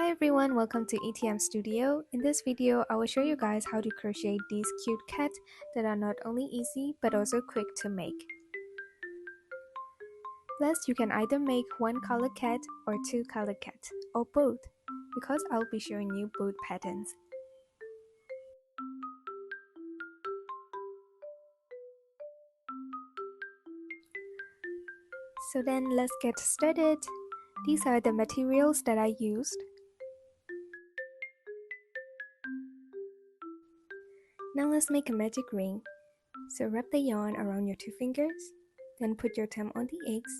Hi everyone, welcome to ETM Studio. In this video, I will show you guys how to crochet these cute cats that are not only easy but also quick to make. Plus, you can either make one color cat or two color cats, or both, because I'll be showing you both patterns. So then let's get started. These are the materials that I used. Now let's make a magic ring. So wrap the yarn around your two fingers, then put your thumb on the eggs,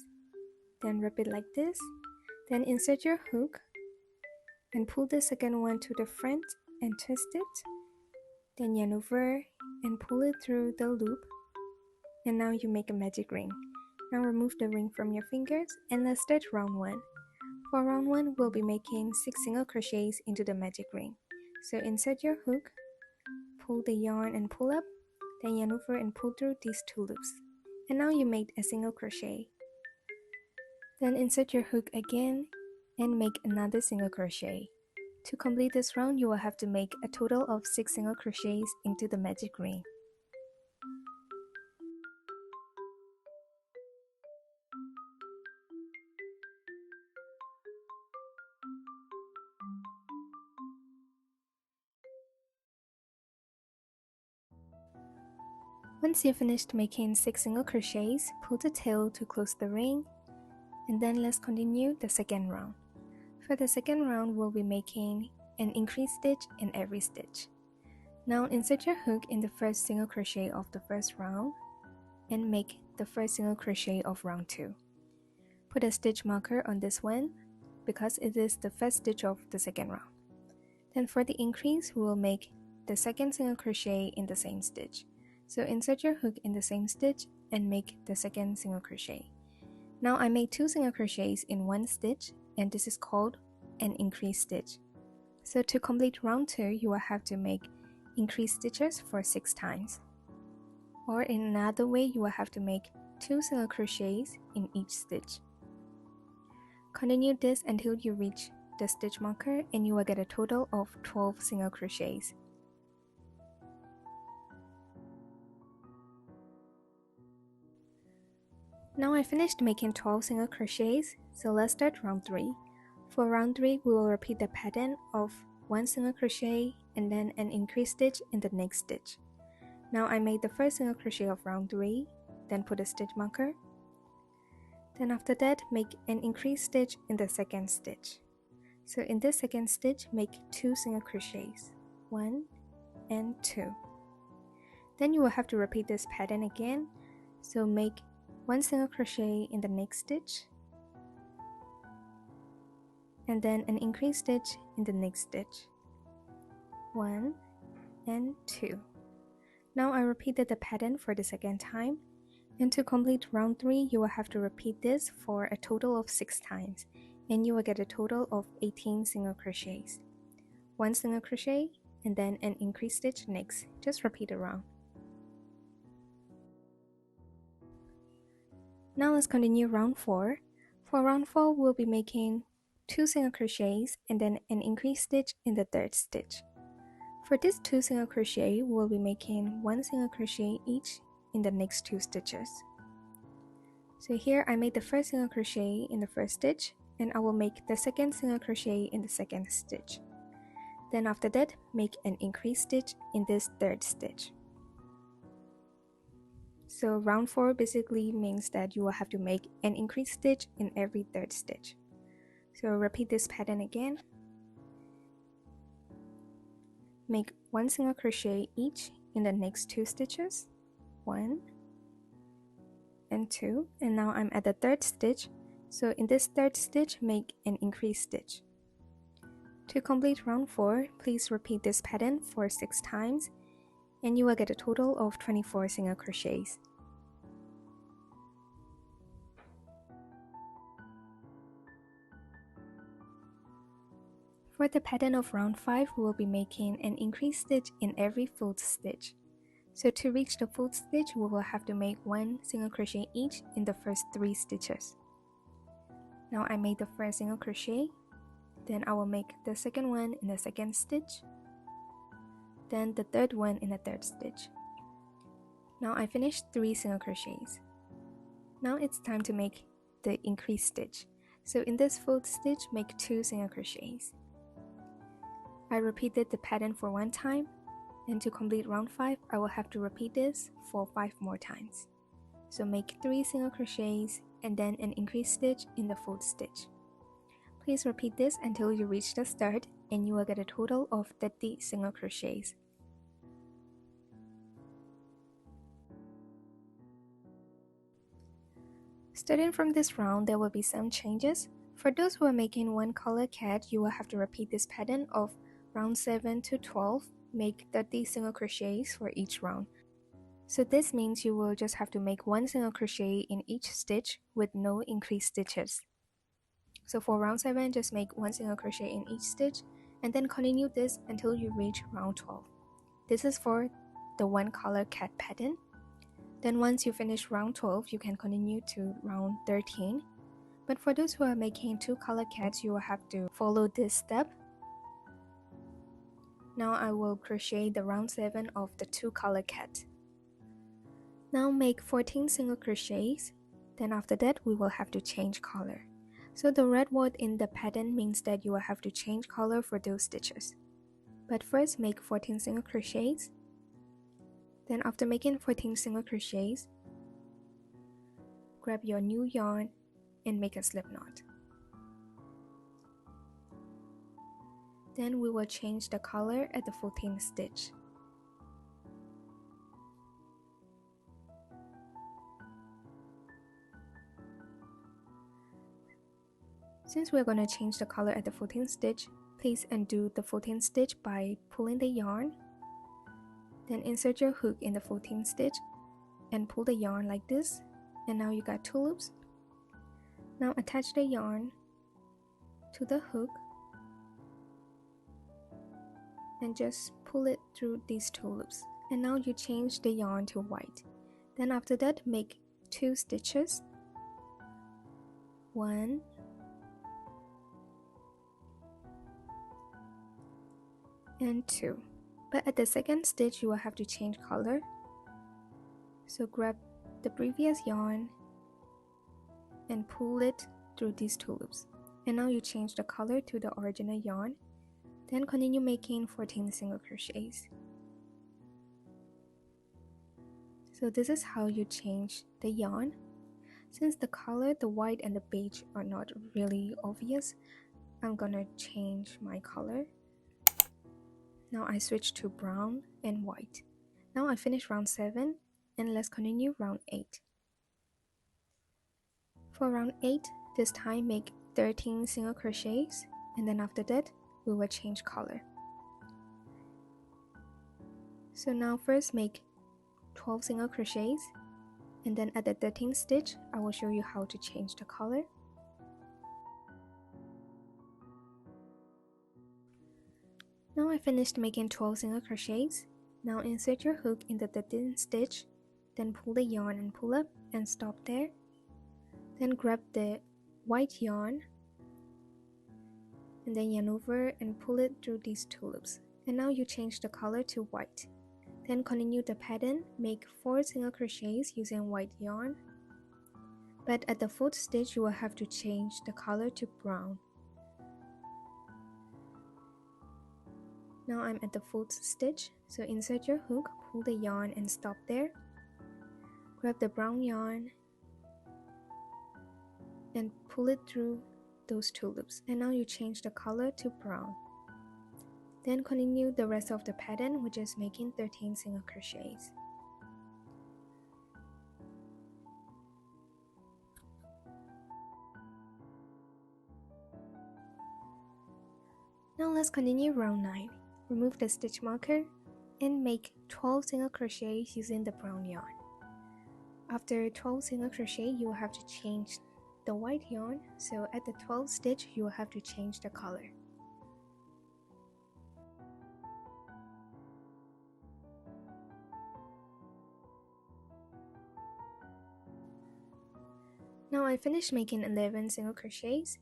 then wrap it like this, then insert your hook, and pull the second one to the front and twist it, then yarn over and pull it through the loop, and now you make a magic ring. Now remove the ring from your fingers and let's start round 1. For round 1, we'll be making 6 single crochets into the magic ring. So insert your hook, pull the yarn and pull up, then yarn over and pull through these 2 loops. And now you made a single crochet. Then insert your hook again and make another single crochet. To complete this round, you will have to make a total of 6 single crochets into the magic ring. Once you've finished making 6 single crochets, pull the tail to close the ring, and then let's continue the second round. For the second round, we'll be making an increase stitch in every stitch. Now insert your hook in the first single crochet of the first round and make the first single crochet of round 2. Put a stitch marker on this one because it is the first stitch of the second round. Then for the increase, we will make the second single crochet in the same stitch. So insert your hook in the same stitch and make the second single crochet. Now I made 2 single crochets in one stitch, and this is called an increase stitch. So to complete round 2, you will have to make increase stitches for 6 times. Or in another way, you will have to make 2 single crochets in each stitch. Continue this until you reach the stitch marker and you will get a total of 12 single crochets. Now I finished making 12 single crochets, so let's start round 3. For round 3, we will repeat the pattern of 1 single crochet and then an increase stitch in the next stitch. Now I made the first single crochet of round 3, then put a stitch marker. Then after that, make an increase stitch in the second stitch. So in this second stitch, make 2 single crochets, 1 and 2. Then you will have to repeat this pattern again, so make 1 single crochet in the next stitch, and then an increase stitch in the next stitch, 1 and 2. Now I repeated the pattern for the second time, and to complete round 3, you will have to repeat this for a total of 6 times, and you will get a total of 18 single crochets. 1 single crochet, and then an increase stitch next. Just repeat around. Now let's continue round 4. For round 4, we'll be making 2 single crochets and then an increase stitch in the third stitch. For this 2 single crochet, we'll be making 1 single crochet each in the next 2 stitches. So here I made the first single crochet in the first stitch, and I will make the second single crochet in the second stitch. Then after that, make an increase stitch in this third stitch. So round 4 basically means that you will have to make an increase stitch in every third stitch. So repeat this pattern again. Make 1 single crochet each in the next 2 stitches, 1 and 2, and now I'm at the third stitch, so in this third stitch, make an increase stitch. To complete round 4, please repeat this pattern for 6 times, and you will get a total of 24 single crochets. For the pattern of round 5, we will be making an increase stitch in every fourth stitch. So to reach the fourth stitch, we will have to make 1 single crochet each in the first 3 stitches. Now I made the first single crochet, then I will make the second one in the second stitch, then the third one in the third stitch. Now I finished 3 single crochets. Now it's time to make the increase stitch. So in this fourth stitch, make 2 single crochets. I repeated the pattern for 1 time, and to complete round 5, I will have to repeat this for 5 more times. So make 3 single crochets and then an increase stitch in the fourth stitch. Please repeat this until you reach the start, and you will get a total of 30 single crochets. Starting from this round, there will be some changes. For those who are making one color cat, you will have to repeat this pattern of round 7 to 12, make 30 single crochets for each round. So this means you will just have to make 1 single crochet in each stitch with no increased stitches. So for round 7, just make 1 single crochet in each stitch, and then continue this until you reach round 12. This is for the one color cat pattern. Then once you finish round 12, you can continue to round 13. But for those who are making 2 color cats, you will have to follow this step. Now I will crochet the round 7 of the 2 color cat. Now make 14 single crochets. Then after that, we will have to change color. So the red word in the pattern means that you will have to change color for those stitches. But first make 14 single crochets. Then after making 14 single crochets, grab your new yarn and make a slip knot. Then we will change the color at the 14th stitch. Since we're going to change the color at the 14th stitch, please undo the 14th stitch by pulling the yarn. Then insert your hook in the 14th stitch and pull the yarn like this. And now you got 2 loops. Now attach the yarn to the hook and just pull it through these 2 loops. And now you change the yarn to white. Then after that, make 2 stitches. 1 and 2. But at the second stitch, you will have to change color. So grab the previous yarn and pull it through these 2 loops. And now you change the color to the original yarn. Then continue making 14 single crochets. So this is how you change the yarn. Since the color, the white and the beige are not really obvious, I'm gonna change my color. Now I switch to brown and white. Now I finish round 7, and let's continue round 8. For round 8, this time make 13 single crochets, and then after that, we will change color. So now first make 12 single crochets, and then at the 13th stitch, I will show you how to change the color. Now I finished making 12 single crochets. Now insert your hook in the 13th stitch, then pull the yarn and pull up and stop there. Then grab the white yarn and then yarn over and pull it through these 2 loops. And now you change the color to white. Then continue the pattern, make 4 single crochets using white yarn. But at the 4th stitch, you will have to change the color to brown. Now I'm at the 4th stitch, so insert your hook, pull the yarn and stop there. Grab the brown yarn and pull it through those 2 loops. And now you change the color to brown. Then continue the rest of the pattern, which is making 13 single crochets. Now let's continue round 9. Remove the stitch marker and make 12 single crochets using the brown yarn. After 12 single crochet, you will have to change the white yarn, so at the 12th stitch, you will have to change the color. Now I finished making 11 single crochets,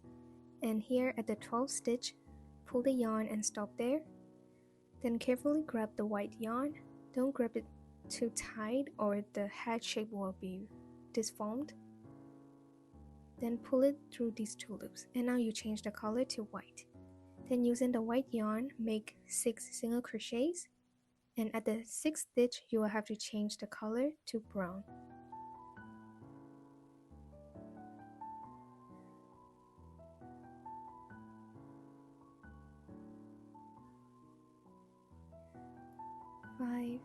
and here at the 12th stitch, pull the yarn and stop there. Then carefully grab the white yarn. Don't grab it too tight or the hat shape will be disformed. Then pull it through these 2 loops, and now you change the color to white. Then using the white yarn, make 6 single crochets, and at the 6th stitch you will have to change the color to brown. Five,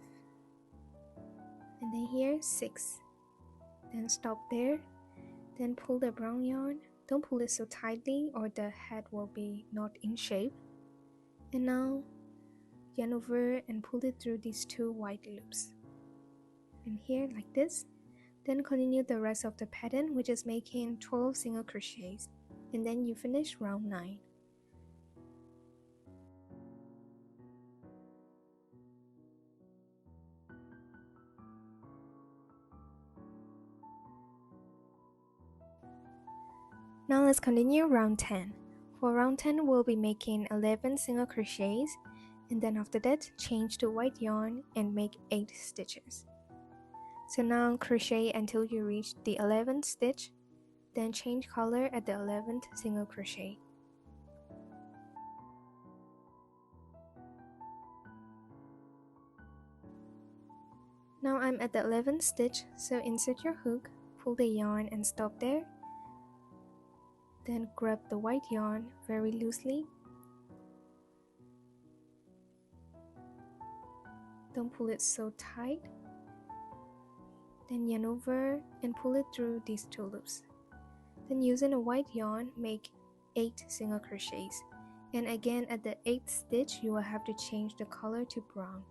and then here 6. Then stop there. Then pull the brown yarn. Don't pull it so tightly or the hat will be not in shape. And now yarn over and pull it through these 2 white loops. And here like this. Then continue the rest of the pattern, which is making 12 single crochets. And then you finish round 9. Now let's continue round 10. For round 10, we'll be making 11 single crochets, and then after that, change to white yarn and make 8 stitches. So now crochet until you reach the 11th stitch, then change color at the 11th single crochet. Now I'm at the 11th stitch, so insert your hook, pull the yarn and stop there. Then grab the white yarn very loosely. Don't pull it so tight. Then yarn over and pull it through these 2 loops. Then using a white yarn, make 8 single crochets. And again at the 8th stitch, you will have to change the color to brown.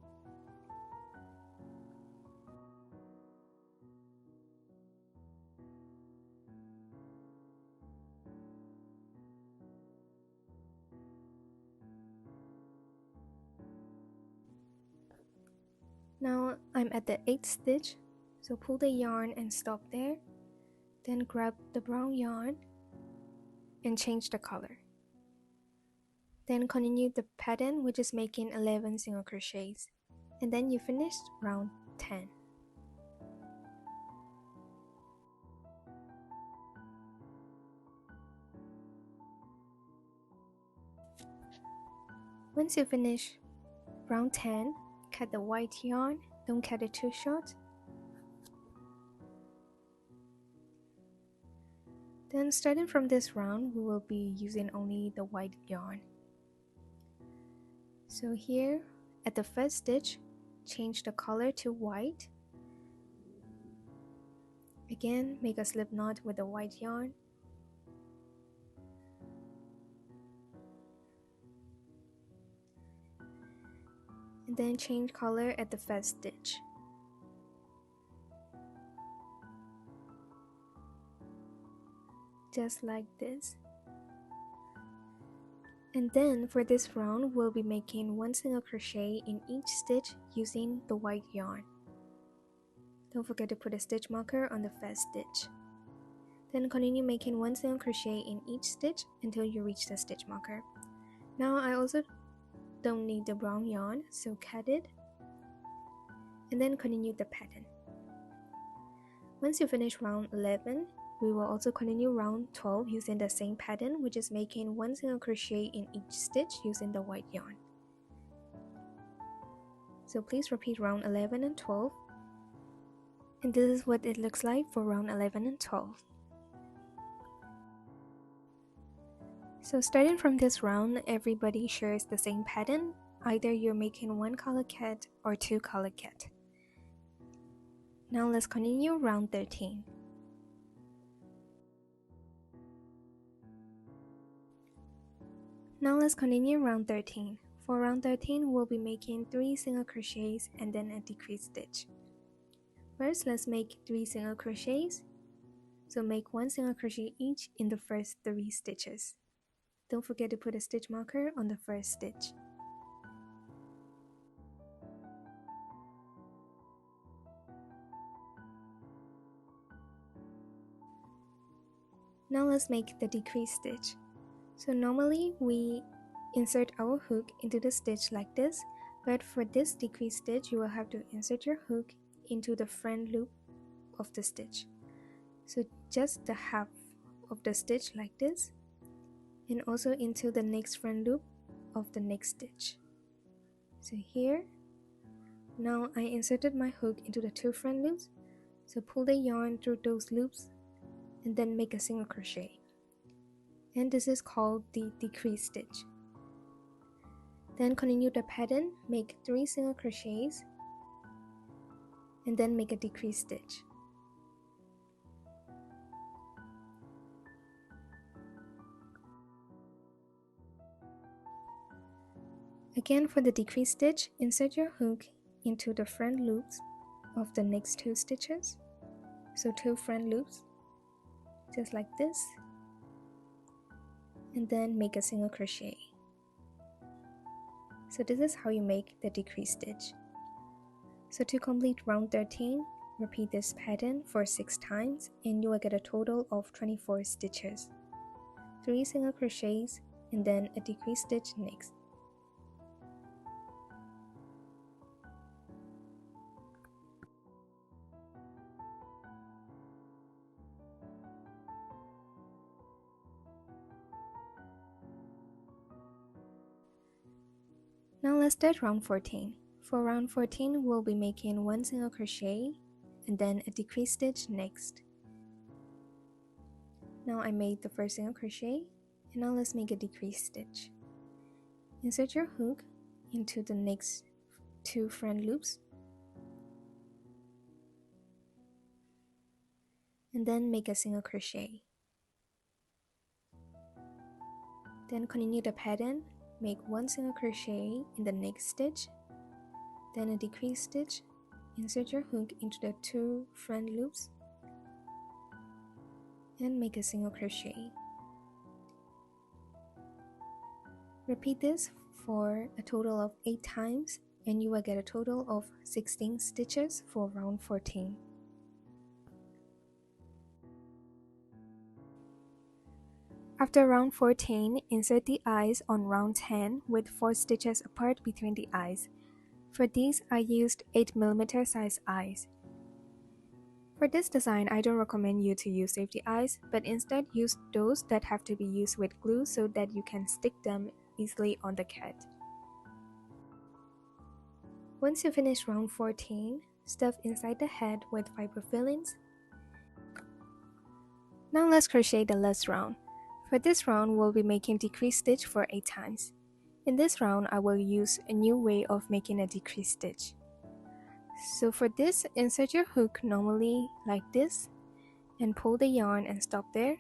Now I'm at the 8th stitch, so pull the yarn and stop there. Then grab the brown yarn and change the color. Then continue the pattern, which is making 11 single crochets. And then you finished round 10. Once you finish round 10, cut the white yarn. Don't cut it too short. Then starting from this round, we will be using only the white yarn. So here at the first stitch, change the color to white. Again, make a slip knot with the white yarn. And then change color at the first stitch. Just like this. And then for this round, we'll be making 1 single crochet in each stitch using the white yarn. Don't forget to put a stitch marker on the first stitch. Then continue making 1 single crochet in each stitch until you reach the stitch marker. Now I also don't need the brown yarn, so cut it. And then continue the pattern. Once you finish round 11, we will also continue round 12 using the same pattern, which is making 1 single crochet in each stitch using the white yarn. So please repeat round 11 and 12. And this is what it looks like for round 11 and 12. So starting from this round, everybody shares the same pattern. Either you're making 1 color cat or 2 color cat. Now let's continue round 13. Now let's continue round 13. For round 13, we'll be making 3 single crochets and then a decreased stitch. First, let's make 3 single crochets. So make 1 single crochet each in the first 3 stitches. Don't forget to put a stitch marker on the first stitch. Now let's make the decreased stitch. So normally we insert our hook into the stitch like this, but for this decrease stitch you will have to insert your hook into the front loop of the stitch. So just the half of the stitch like this, and also into the next front loop of the next stitch. So here, now I inserted my hook into the 2 front loops, so pull the yarn through those loops and then make a single crochet. And this is called the decrease stitch. Then continue the pattern, make 3 single crochets and then make a decrease stitch. Again, for the decrease stitch, insert your hook into the front loops of the next 2 stitches. So 2 front loops, just like this, and then make a single crochet. So this is how you make the decrease stitch. So to complete round 13, repeat this pattern for 6 times and you will get a total of 24 stitches. 3 single crochets and then a decrease stitch next. Now let's start round 14. For round 14, we'll be making 1 single crochet and then a decrease stitch next. Now I made the first single crochet, and now let's make a decrease stitch. Insert your hook into the next 2 front loops and then make a single crochet. Then continue the pattern, make 1 single crochet in the next stitch, then a decrease stitch, insert your hook into the 2 front loops and make a single crochet. Repeat this for a total of 8 times and you will get a total of 16 stitches for round 14. After round 14, insert the eyes on round 10 with 4 stitches apart between the eyes. For these, I used 8mm size eyes. For this design, I don't recommend you to use safety eyes, but instead use those that have to be used with glue so that you can stick them easily on the cat. Once you finish round 14, stuff inside the head with fiber fillings. Now let's crochet the last round. For this round, we'll be making decrease stitch for 8 times. In this round, I will use a new way of making a decrease stitch. So for this, insert your hook normally like this and pull the yarn and stop there.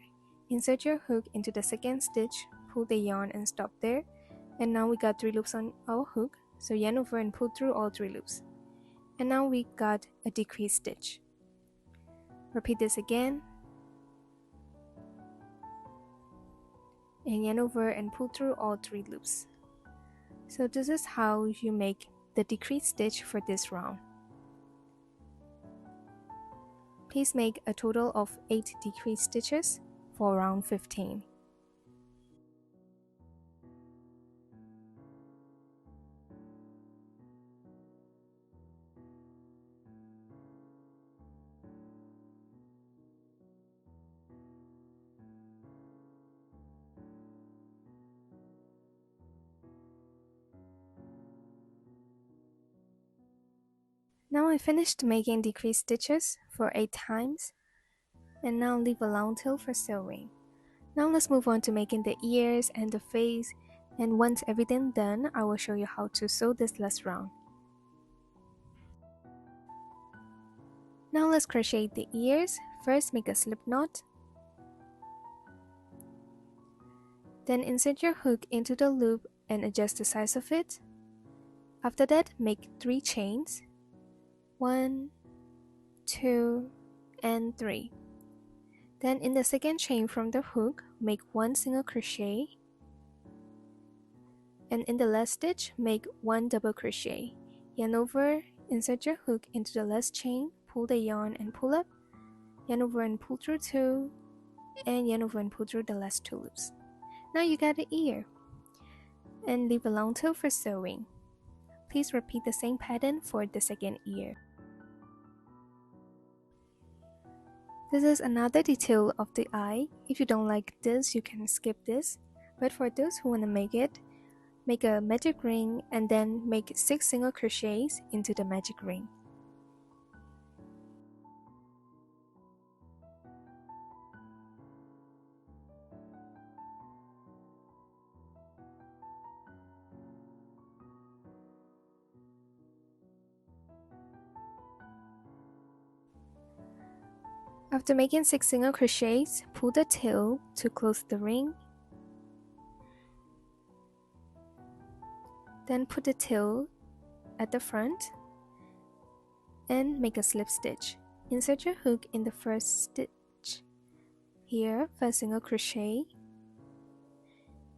Insert your hook into the second stitch, pull the yarn and stop there. And now we got 3 loops on our hook, so yarn over and pull through all 3 loops. And now we got a decrease stitch. Repeat this again. And yarn over and pull through all 3 loops. So this is how you make the decrease stitch for this round. Please make a total of 8 decrease stitches for round 15. Now I finished making decrease stitches for 8 times, and now leave a long tail for sewing. Now let's move on to making the ears and the face, and once everything done, I will show you how to sew this last round. Now let's crochet the ears. First make a slip knot, then insert your hook into the loop and adjust the size of it. After that, make 3 chains. 1, 2, and 3. Then in the second chain from the hook, make 1 single crochet, and in the last stitch, make 1 double crochet. Yarn over, insert your hook into the last chain, pull the yarn and pull up, yarn over and pull through 2, and yarn over and pull through the last 2 loops. Now you got the ear. And leave a long tail for sewing. Please repeat the same pattern for the second ear. This is another detail of the eye. If you don't like this, you can skip this. But for those who want to make it, make a magic ring and then make 6 single crochets into the magic ring. After making 6 single crochets, pull the tail to close the ring. Then put the tail at the front and make a slip stitch. Insert your hook in the first stitch. Here, first single crochet,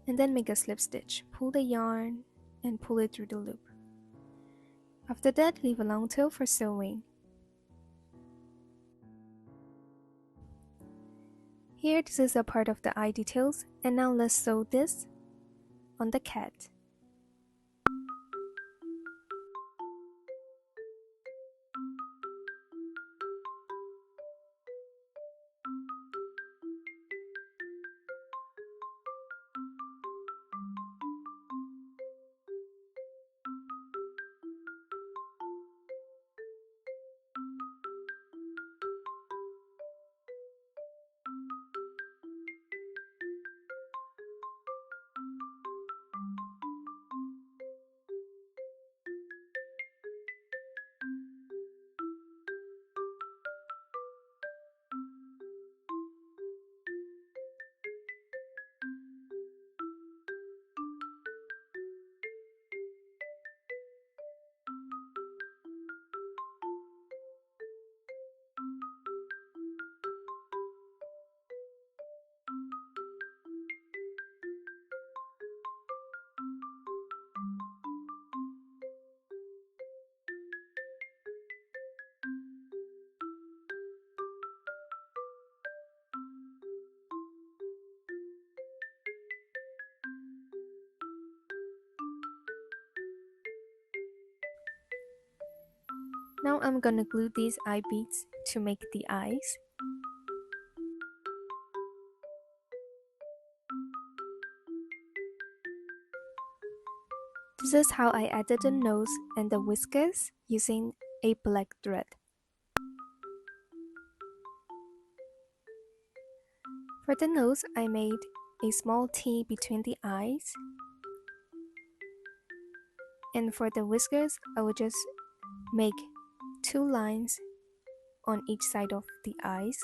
and then make a slip stitch. Pull the yarn and pull it through the loop. After that, leave a long tail for sewing. Here, this is a part of the eye details, and now let's sew this on the cat. Now I'm gonna glue these eye beads to make the eyes. This is how I added the nose and the whiskers using a black thread. For the nose, I made a small T between the eyes. And for the whiskers, I will just make 2 lines on each side of the eyes.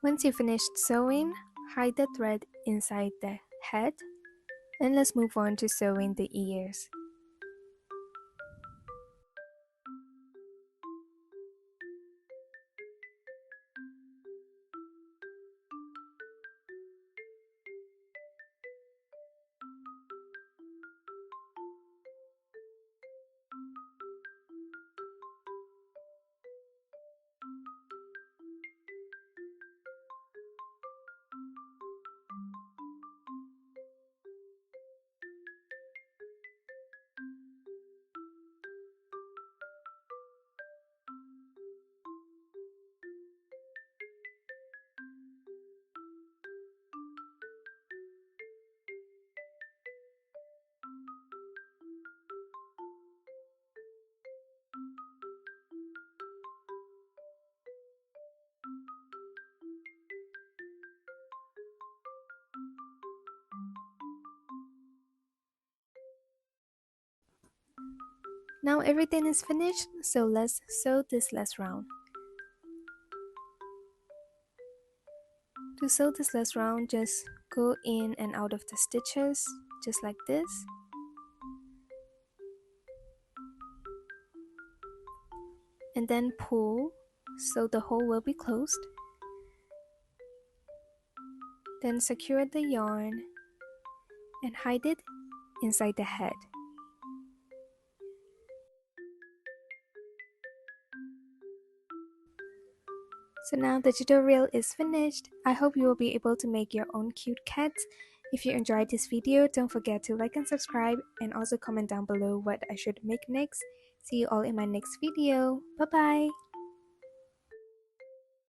Once you finished sewing, hide the thread inside the head, and let's move on to sewing the ears. Now everything is finished, so let's sew this last round. To sew this last round, just go in and out of the stitches, just like this. And then pull, so the hole will be closed. Then secure the yarn and hide it inside the head. So now the tutorial is finished. I hope you will be able to make your own cute cats. If you enjoyed this video, don't forget to like and subscribe, and also comment down below what I should make next. See you all in my next video. Bye bye.